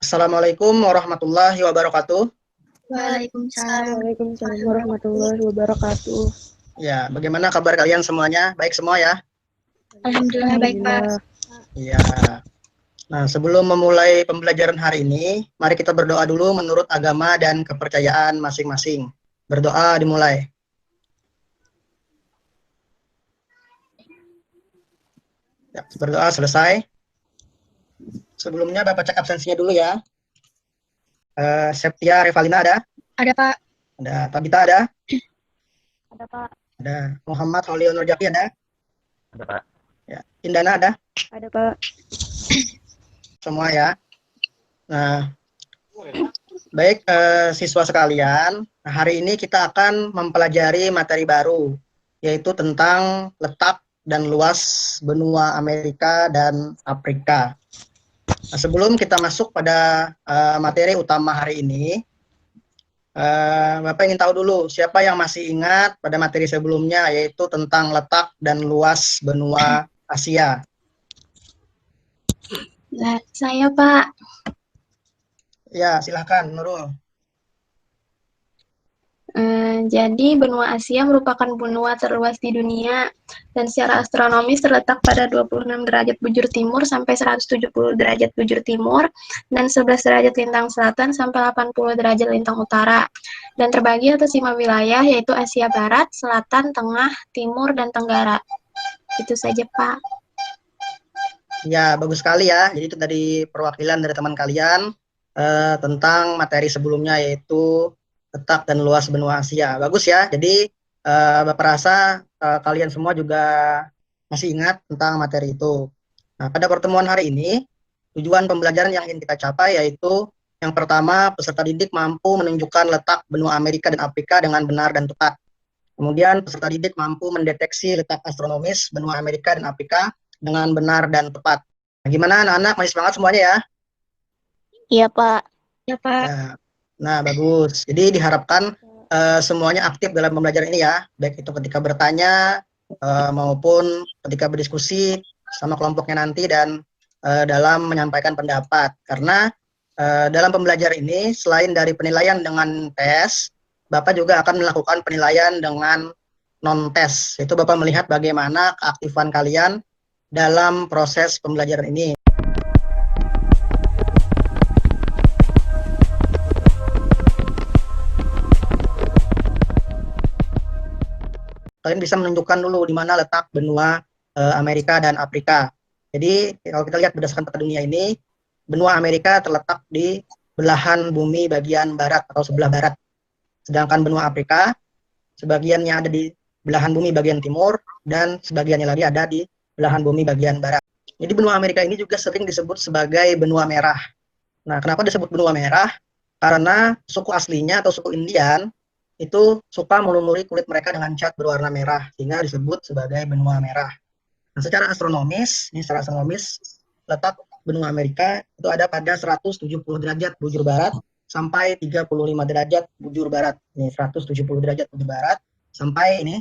Assalamualaikum warahmatullahi wabarakatuh. Waalaikumsalam. Waalaikumsalam warahmatullahi wabarakatuh. Ya, bagaimana kabar kalian semuanya? Baik semua ya? Alhamdulillah baik Pak. Ya. Nah, sebelum memulai pembelajaran hari ini, mari kita berdoa dulu menurut agama dan kepercayaan masing-masing. Berdoa dimulai. Ya, berdoa selesai. Sebelumnya Bapak cek absensinya dulu ya. Septia Revalina ada? Ada Pak. Ada. Tabita ada? Ada Pak. Ada. Muhammad Holil Nurjaki ada? Ada Pak. Ya. Indana ada? Ada Pak. Semua ya. Nah, baik siswa sekalian, hari ini kita akan mempelajari materi baru, yaitu tentang letak dan luas benua Amerika dan Afrika. Nah, sebelum kita masuk pada materi utama hari ini, Bapak ingin tahu dulu siapa yang masih ingat pada materi sebelumnya, yaitu tentang letak dan luas benua Asia. Nah, saya Pak. Ya, silahkan Nurul. Jadi benua Asia merupakan benua terluas di dunia dan secara astronomis terletak pada 26 derajat bujur timur sampai 170 derajat bujur timur dan 11 derajat lintang selatan sampai 80 derajat lintang utara. Dan terbagi atas 5 wilayah yaitu Asia Barat, Selatan, Tengah, Timur, dan Tenggara. Itu saja Pak. Ya, bagus sekali ya. Jadi itu dari perwakilan dari teman kalian tentang materi sebelumnya, yaitu letak dan luas benua Asia. Bagus ya. Jadi Bapak rasa kalian semua juga masih ingat tentang materi itu. Nah, pada pertemuan hari ini, tujuan pembelajaran yang ingin kita capai yaitu yang pertama, peserta didik mampu menunjukkan letak benua Amerika dan Afrika dengan benar dan tepat. Kemudian peserta didik mampu mendeteksi letak astronomis benua Amerika dan Afrika dengan benar dan tepat. Nah, gimana anak-anak, masih semangat semuanya ya? Iya Pak. Ya Pak. Ya. Nah, bagus. Jadi diharapkan semuanya aktif dalam pembelajaran ini ya, baik itu ketika bertanya maupun ketika berdiskusi sama kelompoknya nanti dan dalam menyampaikan pendapat. Karena dalam pembelajaran ini selain dari penilaian dengan tes, Bapak juga akan melakukan penilaian dengan non-tes. Itu Bapak melihat bagaimana keaktifan kalian dalam proses pembelajaran ini. Kalian bisa menunjukkan dulu di mana letak benua Amerika dan Afrika. Jadi kalau kita lihat berdasarkan peta dunia ini, benua Amerika terletak di belahan bumi bagian barat atau sebelah barat. Sedangkan benua Afrika sebagiannya ada di belahan bumi bagian timur dan sebagiannya lagi ada di belahan bumi bagian barat. Jadi benua Amerika ini juga sering disebut sebagai benua merah. Nah, kenapa disebut benua merah? Karena suku aslinya atau suku Indian itu suka melumuri kulit mereka dengan cat berwarna merah, sehingga disebut sebagai benua merah. Nah, secara astronomis, letak benua Amerika itu ada pada 170 derajat bujur barat sampai 35 derajat bujur barat. Ini 170 derajat bujur barat sampai ini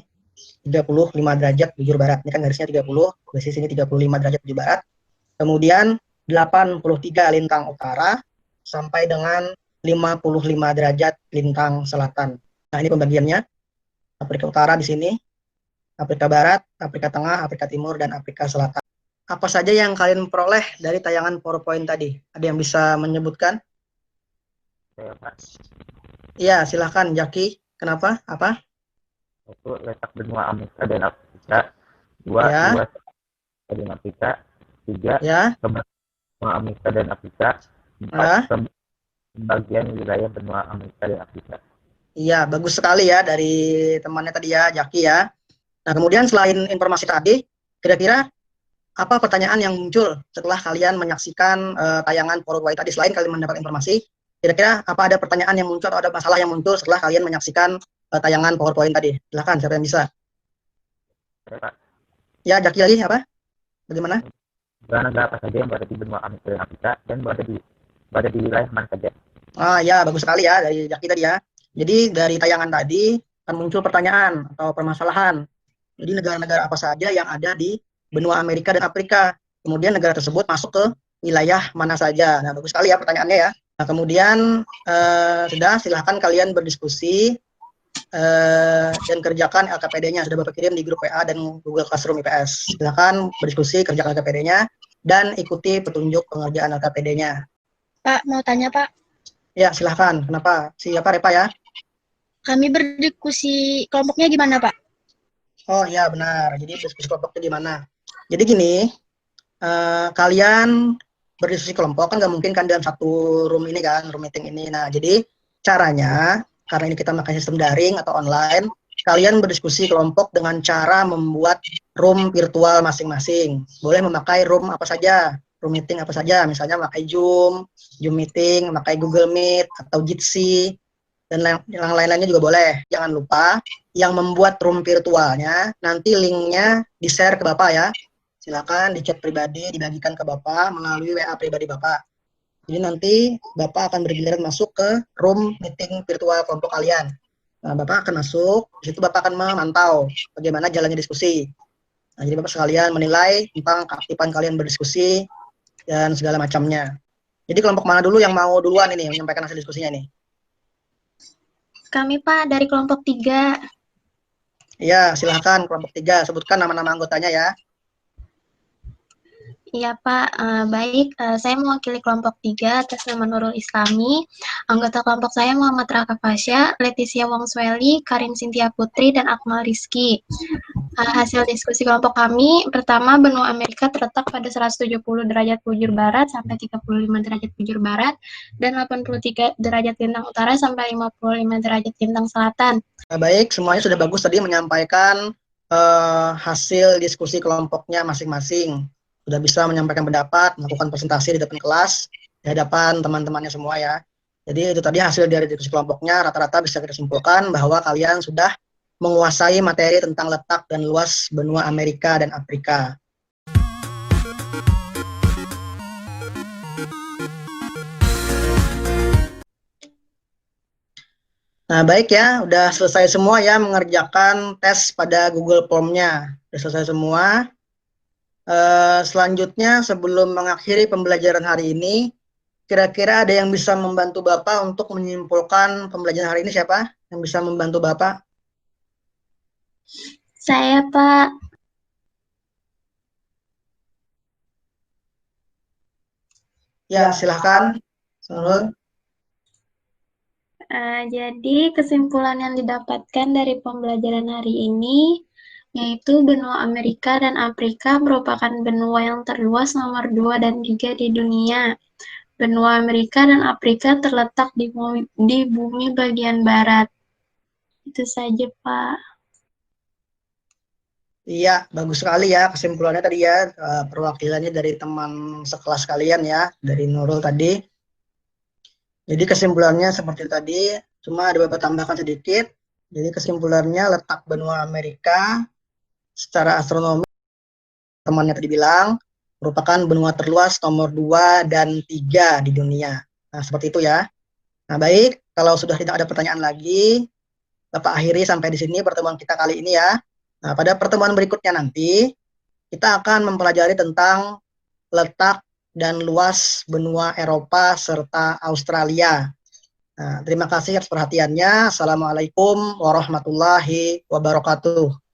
35 derajat bujur barat. Ini kan garisnya 30, di sini 35 derajat bujur barat. Kemudian 83 lintang utara sampai dengan 55 derajat lintang selatan. Nah, ini pembagiannya. Afrika Utara di sini, Afrika Barat, Afrika Tengah, Afrika Timur, dan Afrika Selatan. Apa saja yang kalian peroleh dari tayangan PowerPoint tadi? Ada yang bisa menyebutkan? Iya, silahkan Jaki. Kenapa? Apa? Itu letak benua Amerika dan Afrika. Dua dan Afrika. Tiga, benua Amerika dan Afrika. Empat, bagian wilayah benua Amerika dan Afrika. Iya, bagus sekali ya dari temannya tadi ya, Jaki ya. Nah, kemudian selain informasi tadi, kira-kira apa pertanyaan yang muncul setelah kalian menyaksikan tayangan PowerPoint tadi? Selain kalian mendapat informasi, kira-kira apa ada pertanyaan yang muncul atau ada masalah yang muncul setelah kalian menyaksikan tayangan PowerPoint tadi? Silahkan, siapa yang bisa? Ya, Jaki lagi apa? Bagaimana? Negara apa saja yang berada di benua Amerika dan Afrika dan berada di wilayah mana saja? Ah ya, bagus sekali ya dari Jaki tadi ya. Jadi dari tayangan tadi akan muncul pertanyaan atau permasalahan. Jadi negara-negara apa saja yang ada di benua Amerika dan Afrika. Kemudian negara tersebut masuk ke wilayah mana saja. Nah, bagus sekali ya pertanyaannya ya. Nah, kemudian sudah, silahkan kalian berdiskusi dan kerjakan LKPD-nya. Sudah Bapak kirim di grup WA dan Google Classroom IPS. Silahkan berdiskusi, kerjakan LKPD-nya, dan ikuti petunjuk pengerjaan LKPD-nya. Pak, mau tanya Pak? Ya, silahkan. Kenapa? Siapa Repa ya? Kami berdiskusi kelompoknya gimana Pak? Oh iya benar. Jadi diskusi kelompoknya gimana? Jadi gini, kalian berdiskusi kelompok kan nggak mungkin kan dalam satu room ini kan, room meeting ini. Nah, jadi caranya, karena ini kita pakai sistem daring atau online, kalian berdiskusi kelompok dengan cara membuat room virtual masing-masing. Boleh memakai room apa saja, room meeting apa saja, misalnya memakai Zoom, Zoom meeting, memakai Google Meet atau Jitsi, dan yang lain-lainnya juga boleh. Jangan lupa yang membuat room virtualnya nanti linknya di-share ke Bapak ya. Silakan di chat pribadi, dibagikan ke Bapak melalui WA pribadi Bapak. Jadi nanti Bapak akan bergiliran masuk ke room meeting virtual kelompok kalian. Nah, Bapak akan masuk, di situ Bapak akan memantau bagaimana jalannya diskusi. Nah, jadi Bapak sekalian menilai tentang keaktifan kalian berdiskusi dan segala macamnya. Jadi kelompok mana dulu yang mau duluan ini menyampaikan hasil diskusinya nih? Kami Pak dari kelompok 3. Iya, silakan kelompok 3. Sebutkan nama-nama anggotanya ya. Iya Pak, baik, saya mewakili kelompok 3 atas nama Nurul Islami. Anggota kelompok saya Muhammad Raka Fasya, Leticia Wongsweli, Karim Sintia Putri, dan Akmal Rizky. Hasil diskusi kelompok kami, pertama, benua Amerika terletak pada 170 derajat bujur barat sampai 35 derajat bujur barat, dan 83 derajat lintang utara sampai 55 derajat lintang selatan. Nah, baik, semuanya sudah bagus tadi menyampaikan hasil diskusi kelompoknya masing-masing. Sudah bisa menyampaikan pendapat, melakukan presentasi di depan kelas, di hadapan teman-temannya semua ya. Jadi itu tadi hasil dari diskusi kelompoknya, rata-rata bisa kita simpulkan bahwa kalian sudah menguasai materi tentang letak dan luas benua Amerika dan Afrika. Nah, baik ya, udah selesai semua ya mengerjakan tes pada Google Form-nya. Udah selesai semua. Selanjutnya, sebelum mengakhiri pembelajaran hari ini, kira-kira ada yang bisa membantu Bapak untuk menyimpulkan pembelajaran hari ini? Siapa yang bisa membantu Bapak? Saya Pak. Ya, silahkan. Nurul. Jadi kesimpulan yang didapatkan dari pembelajaran hari ini yaitu benua Amerika dan Afrika merupakan benua yang terluas nomor 2 dan 3 di dunia. Benua Amerika dan Afrika terletak di bumi bagian barat. Itu saja, Pak. Iya, bagus sekali ya kesimpulannya tadi ya, perwakilannya dari teman sekelas kalian ya, dari Nurul tadi. Jadi kesimpulannya seperti tadi, cuma ada beberapa tambahan sedikit. Jadi kesimpulannya letak benua Amerika secara astronomi, temannya tadi bilang, merupakan benua terluas nomor 2 dan 3 di dunia. Nah, seperti itu ya. Nah, baik, kalau sudah tidak ada pertanyaan lagi, Bapak akhiri sampai di sini pertemuan kita kali ini ya. Nah, pada pertemuan berikutnya nanti, kita akan mempelajari tentang letak dan luas benua Eropa serta Australia. Nah, terima kasih atas perhatiannya. Assalamualaikum warahmatullahi wabarakatuh.